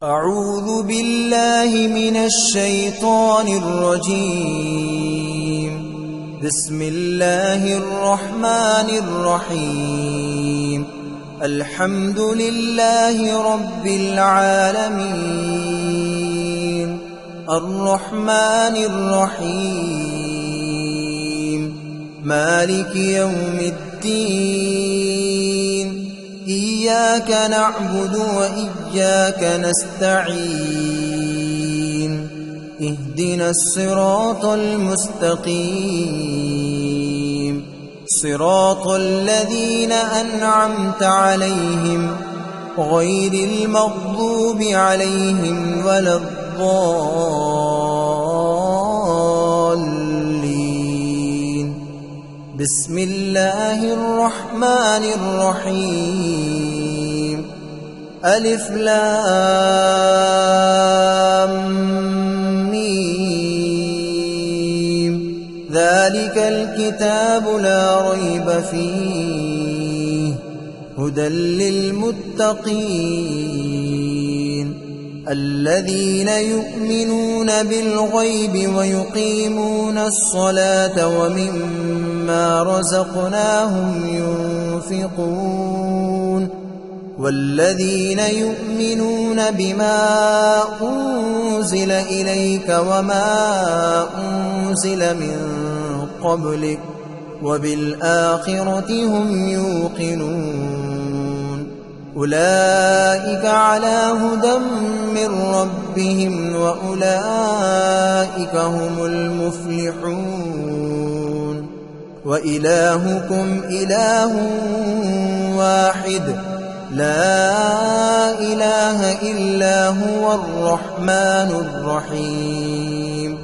أعوذ بالله من الشيطان الرجيم. بسم الله الرحمن الرحيم. الحمد لله رب العالمين الرحمن الرحيم مالك يوم الدين. إياك نعبد وإياك نستعين. اهدنا الصراط المستقيم صراط الذين أنعمت عليهم غير المغضوب عليهم ولا الضالين. بسم الله الرحمن الرحيم. ألف لام ميم. ذلك الكتاب لا ريب فيه هدى للمتقين الذين يؤمنون بالغيب ويقيمون الصلاة ومما رزقناهم ينفقون والذين يؤمنون بما أنزل إليك وما أنزل من قبلك وبالآخرة هم يوقنون. أولئك على هدى من ربهم وأولئك هم المفلحون. وإلهكم إله واحد لا إله إلا هو الرحمن الرحيم.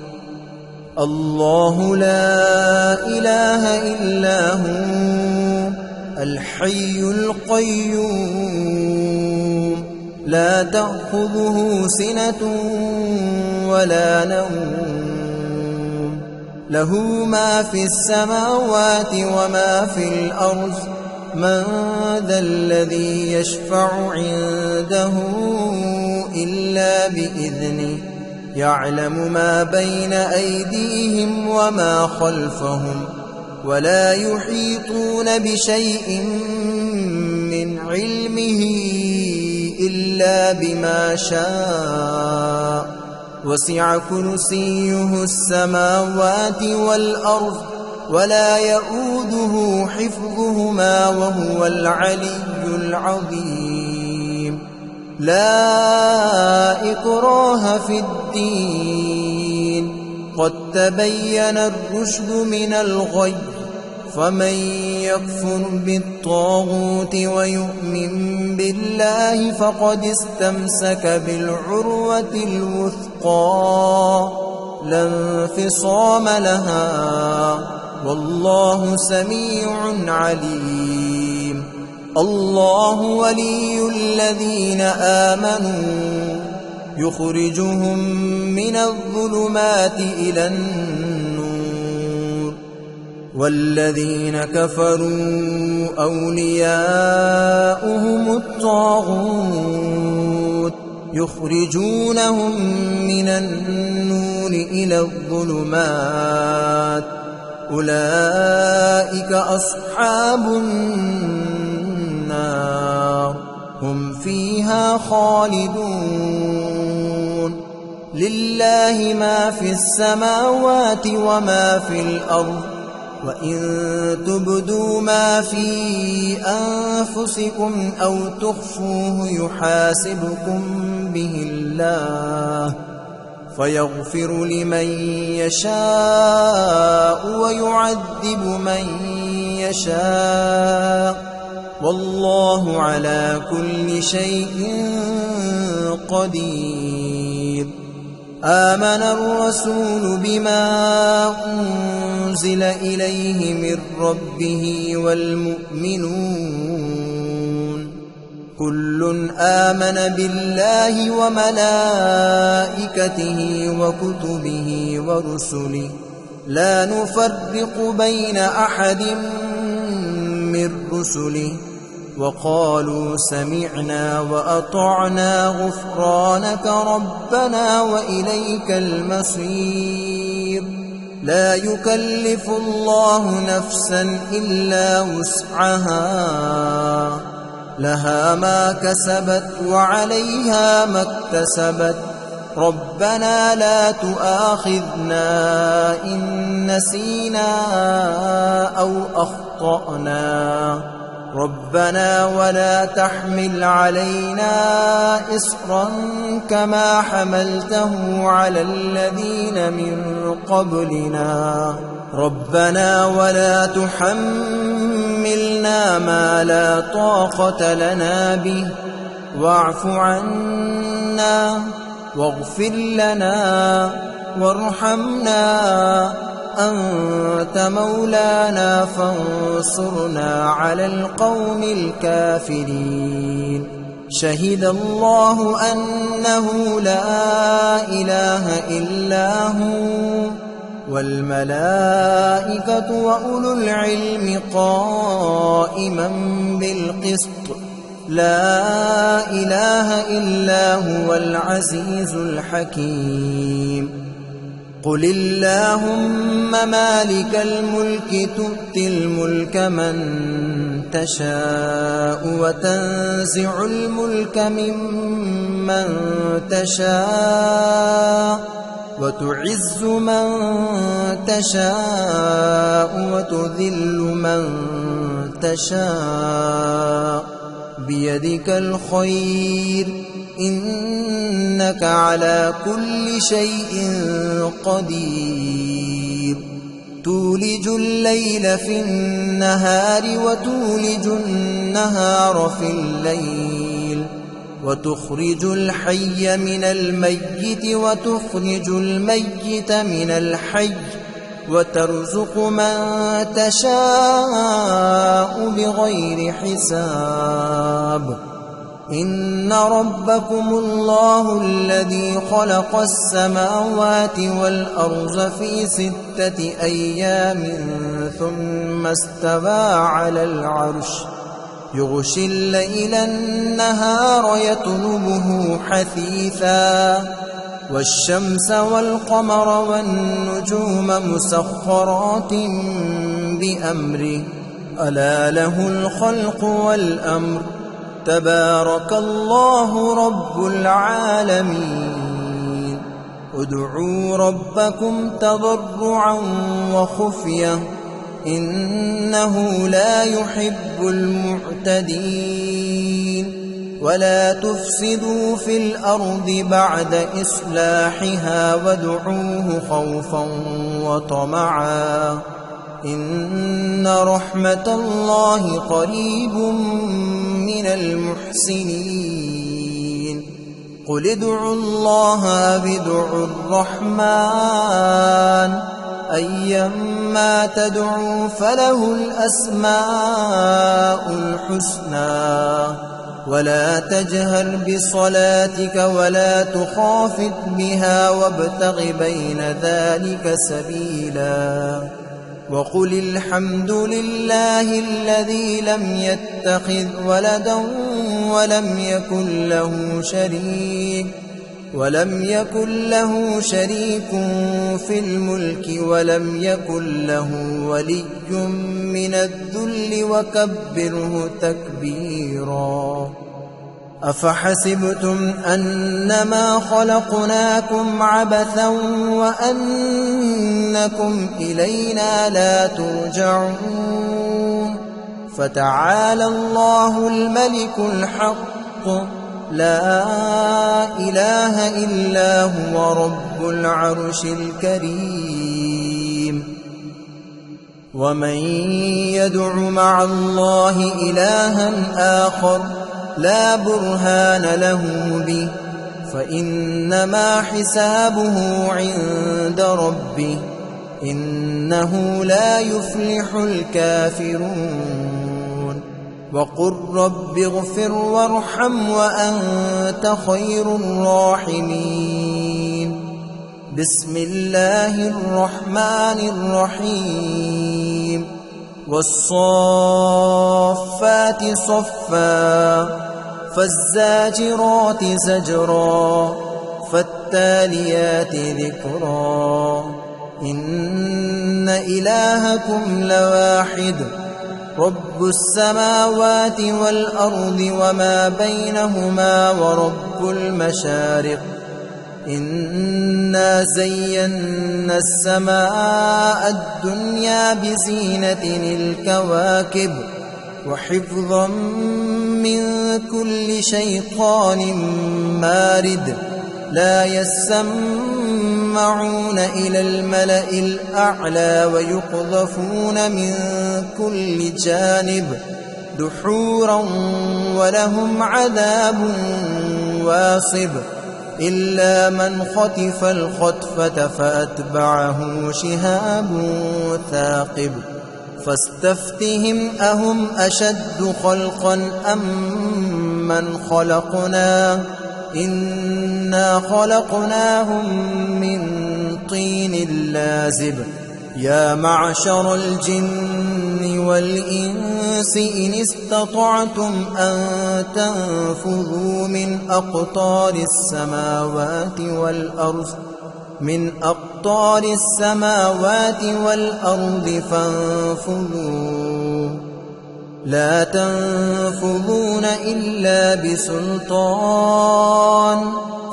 الله لا إله إلا هو الحي القيوم لا تأخذه سنة ولا نوم له ما في السماوات وما في الأرض. من ذا الذي يشفع عنده إلا بإذنه يعلم ما بين أيديهم وما خلفهم ولا يحيطون بشيء من علمه إلا بما شاء. وسع كرسيه السماوات والأرض ولا يؤوده حفظهما وهو العلي العظيم. لا إكراه في الدين قد تبين الرشد من الغي. فمن يكفر بالطاغوت ويؤمن بالله فقد استمسك بالعروة الوثقى لا انفصام لها والله سميع عليم. الله ولي الذين آمنوا يخرجهم من الظلمات إلى النور والذين كفروا أولياؤهم الطاغوت يخرجونهم من النور إلى الظلمات. أولئك أصحاب النار هم فيها خالدون. لله ما في السماوات وما في الأرض وإن تبدوا ما في أنفسكم أو تخفوه يحاسبكم به الله فيغفر لمن يشاء ويعذب من يشاء والله على كل شيء قدير. آمن الرسول بما أنزل إليه من ربه والمؤمنون كل آمن بالله وملائكته وكتبه ورسله لا نفرق بين أحد من رسله وقالوا سمعنا وأطعنا غفرانك ربنا وإليك المصير. لا يكلف الله نفسا إلا وسعها، لها ما كسبت وعليها ما اكتسبت. ربنا لا تؤاخذنا إن نسينا أو أخطأنا. ربنا ولا تحمل علينا إصرا كما حملته على الذين من قبلنا. ربنا ولا تحملنا ما لا طاقة لنا به، واعف عنا واغفر لنا وارحمنا، أنت مولانا فانصرنا على القوم الكافرين. شهد الله أنه لا إله إلا هو والملائكة وأولو العلم قائما بالقسط، لا إله إلا هو العزيز الحكيم. قل اللهم مالك الملك تؤتي الملك من تشاء وتنزع الملك ممن تشاء وتعز من تشاء وتذل من تشاء، بيدك الخير إنك على كل شيء قدير. تولج الليل في النهار وتولج النهار في الليل، وتخرج الحي من الميت وتخرج الميت من الحي، وترزق من تشاء بغير حساب. إن ربكم الله الذي خلق السماوات والأرض في 6 أيام ثم استوى على العرش، يغشي الليل النهار يطلبه حثيثا، والشمس والقمر والنجوم مسخرات بأمره، ألا له الخلق والأمر، تبارك الله رب العالمين. ادعوا ربكم تضرعا وخفية إنه لا يحب المعتدين. ولا تفسدوا في الأرض بعد إصلاحها وادعوه خوفا وطمعا إن رحمة الله قريب من المحسنين. قل ادعوا الله أو ادعوا الرحمن أيما تدعوا فله الأسماء الحسنى. ولا تجهر بصلاتك ولا تخافت بها وابتغ بين ذلك سبيلا. وقل الحمد لله الذي لم يتخذ ولدا ولم يكن له شريك في الملك ولم يكن له ولي من الذل وكبره تكبيرا. أفحسبتم أنما خلقناكم عبثا وأنكم إلينا لا ترجعون. فتعالى الله الملك الحق لا إله إلا هو رب العرش الكريم. ومن يدع مع الله إلها آخر لا برهان له به فإنما حسابه عند ربه إنه لا يفلح الكافرون. وقل رب اغفر وارحم وأنت خير الراحمين. بسم الله الرحمن الرحيم. والصافات صفا فالزاجرات زجرا فالتاليات ذكرا إن إلهكم لواحد رب السماوات والأرض وما بينهما ورب المشارق إنا زينا السماء الدنيا بزينة الكواكب وحفظا من كل شيطان مارد لا يسمعون إلى الملأ الأعلى ويقذفون من كل جانب دحورا ولهم عذاب واصب إلا من خطف الخطفة فأتبعه شهاب ثاقب فاستفتهم أهم أشد خلقا أم من خلقنا إنا خلقناهم من طين لازب يا معشر الجن والإنس إن استطعتم أن تنفذوا من أقطار السماوات والأرض فانفذوا لا تنفذون إلا بسلطان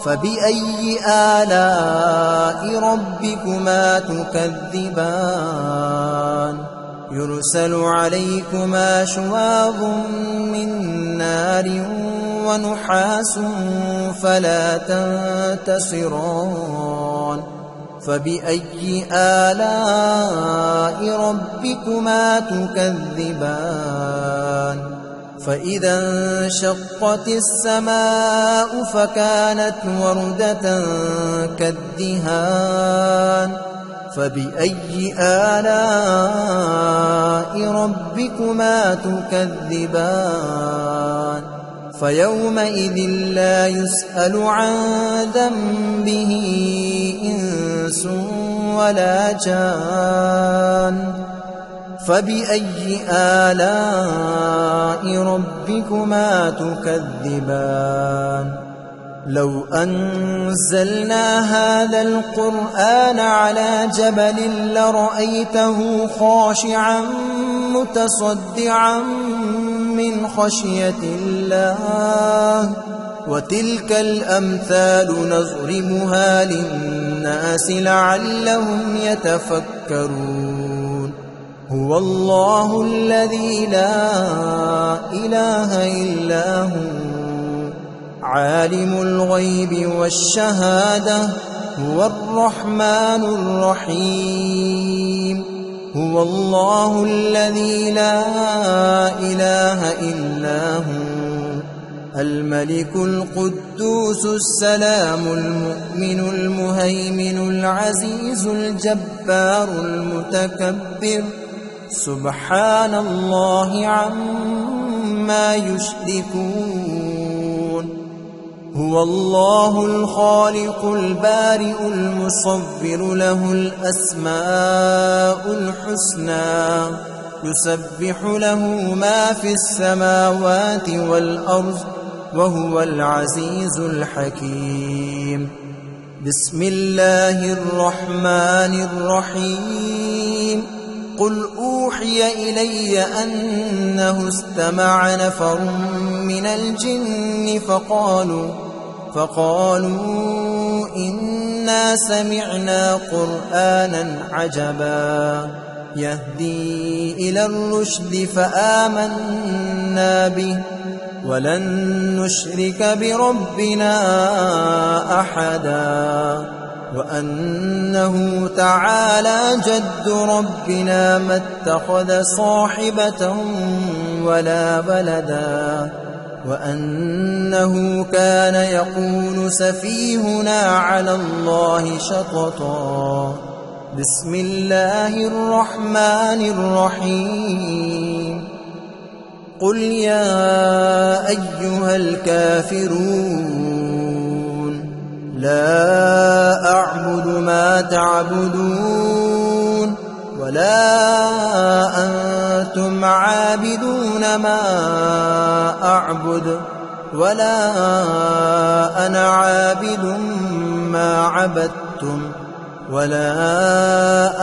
فبأي آلاء ربكما تكذبان يرسل عليكما شواظ من نار ونحاس فلا تنتصران فبأي آلاء ربكما تكذبان فإذا انشقت السماء فكانت وردة كالدهان فبأي آلاء ربكما تكذبان فيومئذ لا يسأل عن ذنبه إنس ولا جان فبأي آلاء ربكما تكذبان لو أنزلنا هذا القرآن على جبل لرأيته خاشعا متصدعا من خشية الله وتلك الأمثال نضربها للناس لعلهم يتفكرون هو الله الذي لا إله إلا هو عالم الغيب والشهادة هو الرحمن الرحيم هو الله الذي لا إله إلا هو الملك القدوس السلام المؤمن المهيمن العزيز الجبار المتكبر سبحان الله عما يشركون هو الله الخالق البارئ المصور له الأسماء الحسنى يسبح له ما في السماوات والأرض وهو العزيز الحكيم بسم الله الرحمن الرحيم قل أوحي إلي أنه استمع نفر من الجن فقالوا إنا سمعنا قرآنا عجبا يهدي إلى الرشد فآمنا به ولن نشرك بربنا أحدا وأنه تعالى جد ربنا ما اتخذ صاحبة ولا ولدا وأنه كان يقول سفيهنا على الله شططا بسم الله الرحمن الرحيم قل يا أيها الكافرون لا أعبد ما تعبدون ولا أنتم عابدون ما أعبد ولا أنا عابد ما عبدتم ولا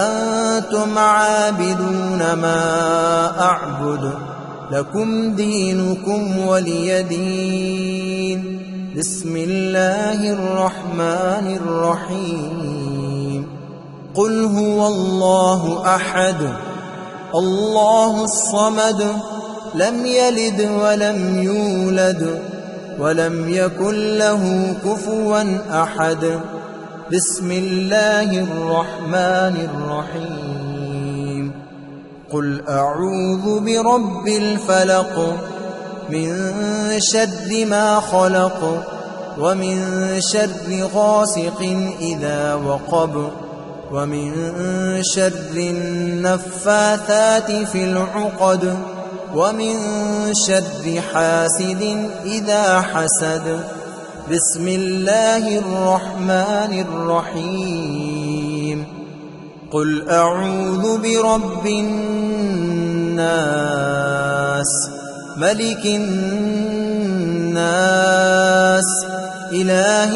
أنتم عابدون ما أعبد لكم دينكم ولي دين. بسم الله الرحمن الرحيم. قل هو الله أحد الله الصمد لم يلد ولم يولد ولم يكن له كفوا أحد. بسم الله الرحمن الرحيم. قل أعوذ برب الفلق من شر ما خلق ومن شر غاسق إذا وقب ومن شر النفاثات في العقد ومن شر حاسد إذا حسد. بسم الله الرحمن الرحيم. قل أعوذ برب الناس ملك الناس إله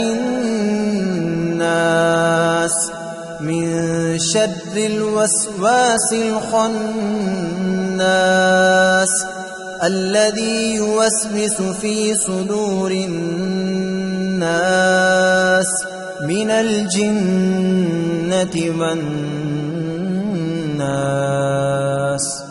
الناس من شر الوسواس الخناس الذي يوسوس في صدور الناس من الجنة والناس.